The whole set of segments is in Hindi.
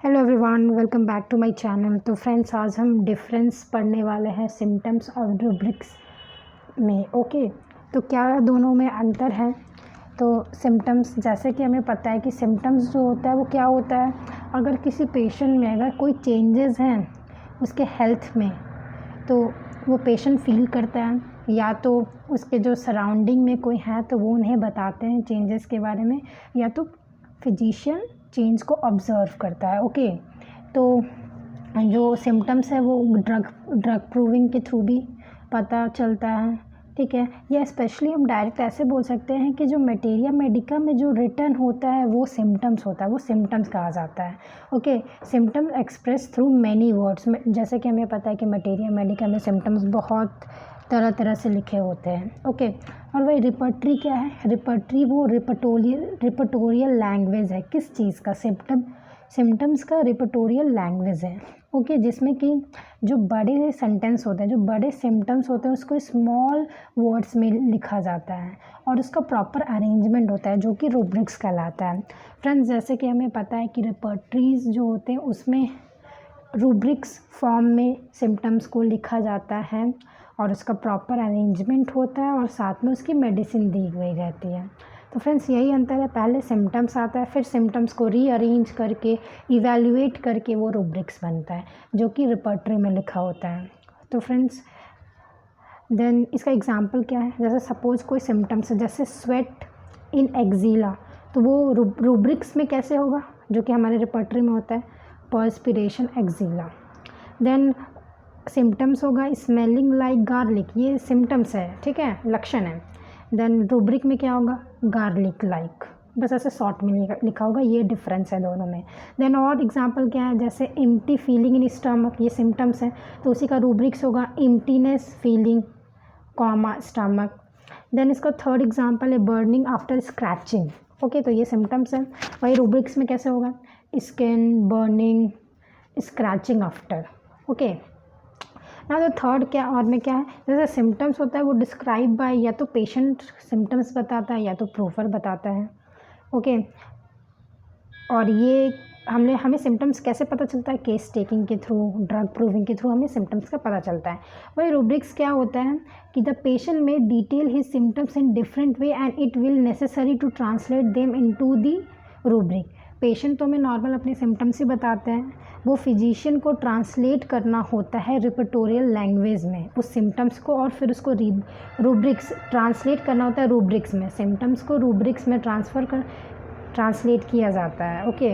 Hello everyone, welcome back to my channel. तो फ्रेंड्स, आज हम डिफरेंस पढ़ने वाले हैं सिम्टम्स और रूब्रिक्स में। ओके, तो क्या दोनों में अंतर है? तो सिम्टम्स, जैसे कि हमें पता है कि सिम्टम्स जो होता है वो क्या होता है, अगर किसी पेशेंट में अगर कोई चेंजेस हैं उसके हेल्थ में तो वो पेशेंट फील करता है, या तो उसके जो सराउंडिंग में कोई है तो वो उन्हें बताते हैं चेंजेस के बारे में, या तो फिजिशियन चेंज को ऑब्ज़र्व करता है। ओके, तो जो सिम्टम्स है वो ड्रग प्रूविंग के थ्रू भी पता चलता है, ठीक है। या स्पेशली हम डायरेक्ट ऐसे बोल सकते हैं कि जो मटेरिया मेडिका में जो रिटर्न होता है वो सिम्टम्स होता है, वो सिम्टम्स कहा जाता है। Okay, symptoms express through many words, जैसे कि हमें पता है कि मटेरिया मेडिका में सिम्टम्स बहुत तरह तरह से लिखे होते हैं। ओके, और वही रिपर्टरी क्या है? रिपर्टरी वो रिपर्टोरियल लैंग्वेज है। किस चीज़ का? सिम्टम्स का रिपर्टोरियल लैंग्वेज है। ओके, जिसमें कि जो बड़े सेंटेंस होते हैं, जो बड़े सिम्टम्स होते हैं उसको स्मॉल वर्ड्स में लिखा जाता है और उसका प्रॉपर अरेंजमेंट होता है जो कि रूब्रिक्स कहलाता है। फ्रेंड्स, जैसे कि हमें पता है कि रिपर्टरीज जो होते हैं उसमें रूब्रिक्स फॉर्म में सिम्टम्स को लिखा जाता है और उसका प्रॉपर अरेंजमेंट होता है और साथ में उसकी मेडिसिन दी गई रहती है। तो फ्रेंड्स, यही अंतर है। पहले सिम्टम्स आता है, फिर सिम्टम्स को रीअरेंज करके इवैल्यूएट करके वो रूब्रिक्स बनता है जो कि रिपर्टरी में लिखा होता है। तो फ्रेंड्स, देन इसका एग्जांपल क्या है? जैसे सपोज कोई सिम्टम्स है जैसे स्वेट इन एक्जीला, तो वो रूब्रिक्स में कैसे होगा? जो कि हमारे रिपर्टरी में होता है पर्स्पिरेशन एक्जीला। देन सिम्टम्स होगा स्मेलिंग लाइक गार्लिक, ये सिम्टम्स है, ठीक है, लक्षण है। देन रूब्रिक में क्या होगा? गार्लिक लाइक, बस ऐसे शॉर्ट में लिखा होगा, ये डिफरेंस है दोनों में। देन और एग्जांपल क्या है? जैसे एम्प्टी फीलिंग इन स्टमक, ये सिम्टम्स है, तो उसी का रूब्रिक्स होगा emptiness feeling comma stomach. Then इसका थर्ड एग्जांपल है बर्निंग आफ्टर स्क्रैचिंग। ओके, तो ये सिम्टम्स है, वही रूब्रिक्स में कैसे होगा? Skin burning scratching after. Okay, ना तो थर्ड क्या और में क्या है? जैसे सिम्टम्स होता है वो डिस्क्राइब बाय, या तो पेशेंट सिम्टम्स बताता है या तो प्रूफर बताता है। ओके, और ये हमें सिम्टम्स कैसे पता चलता है? केस टेकिंग के थ्रू, ड्रग प्रूविंग के थ्रू हमें सिम्टम्स का पता चलता है। वही रूब्रिक्स क्या होता है कि the patient may detail his symptoms in different way and it will necessary to translate them into the rubric. Patient तो हमें नॉर्मल अपने सिम्टम्स ही बताते हैं, वो फिजिशियन को ट्रांसलेट करना होता है रिपर्टोरियल लैंग्वेज में उस सिम्टम्स को, और फिर उसको रूब्रिक्स ट्रांसलेट करना होता है रूब्रिक्स में। सिम्टम्स को रूब्रिक्स में ट्रांसलेट किया जाता है। Okay,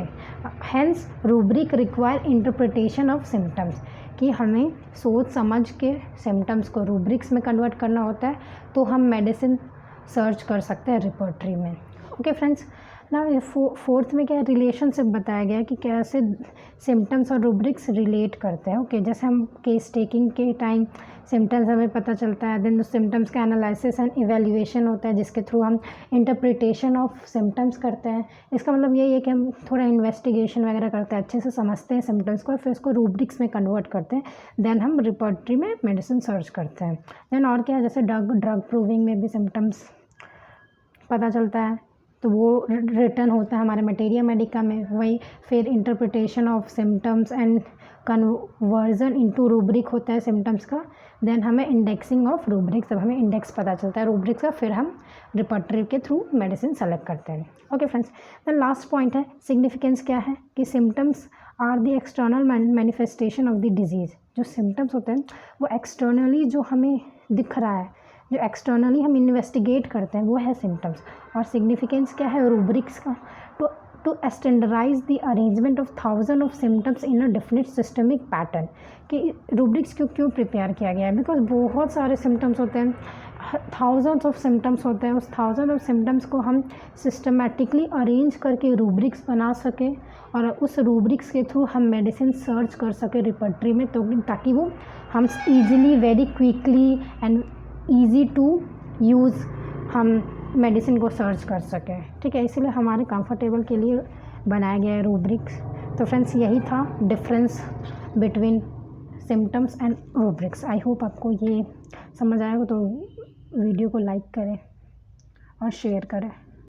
hence rubric require interpretation of symptoms, कि हमें सोच समझ के सिम्टम्स को रूब्रिक्स में कन्वर्ट करना होता है तो हम मेडिसिन सर्च कर सकते हैं रिपर्टरी में। ओके फ्रेंड्स, ना फोर्थ में क्या है? रिलेशनशिप बताया गया है कि कैसे सिम्टम्स और रूब्रिक्स रिलेट करते हैं। ओके, जैसे हम केस टेकिंग के टाइम सिम्टम्स हमें पता चलता है, देन उस सिम्टम्स का एनालिसिस एंड इवैल्यूएशन होता है जिसके थ्रू हम इंटरप्रिटेशन ऑफ सिम्टम्स करते हैं। इसका मतलब यही है कि हम थोड़ा इन्वेस्टिगेशन वगैरह करते हैं, अच्छे से समझते हैं सिम्टम्स को और फिर उसको रूब्रिक्स में कन्वर्ट करते हैं, देन हम रिपर्टरी में मेडिसिन सर्च करते हैं। देन और क्या है? जैसे ड्रग प्रूविंग में भी सिम्टम्स पता चलता है तो वो रिटर्न होता है हमारे मटेरिया मेडिका में। वही फिर interpretation of symptoms and conversion into rubric होता है सिम्टम्स का। देन हमें इंडेक्सिंग ऑफ रूब्रिक्स, जब हमें इंडेक्स पता चलता है रूब्रिक्स का, फिर हम रिपर्टरी के थ्रू मेडिसिन सेलेक्ट करते हैं। Okay friends, then last point है सिग्निफिकेंस क्या है? कि symptoms are the external manifestation of the disease. जो सिम्टम्स होते हैं वो एक्सटर्नली जो हमें दिख रहा है, जो एक्सटर्नली हम इन्वेस्टिगेट करते हैं वो है सिम्टम्स। और सिग्निफिकेंस क्या है रूब्रिक्स का? To standardise the arrangement of thousand of symptoms in a definite systemic pattern. कि रूब्रिक्स क्यों प्रिपेयर किया गया है? बिकॉज बहुत सारे सिम्टम्स होते हैं, थाउजेंड्स ऑफ सिम्टम्स होते हैं, उस थाउजेंड ऑफ सिम्टम्स को हम सिस्टमेटिकली अरेंज करके रूब्रिक्स बना सकें और उस रूब्रिक्स के थ्रू हम मेडिसिन सर्च कर सकें रिपर्टरी में, तो ताकि वो हम easily, very quickly and easy to use हम मेडिसिन को सर्च कर सकें, ठीक है। इसीलिए हमारे कंफर्टेबल के लिए बनाया गया है रूब्रिक्स। तो फ्रेंड्स, यही था difference between symptoms and rubrics. I hope आपको ये समझ आएगा, तो वीडियो को लाइक करें और शेयर करें।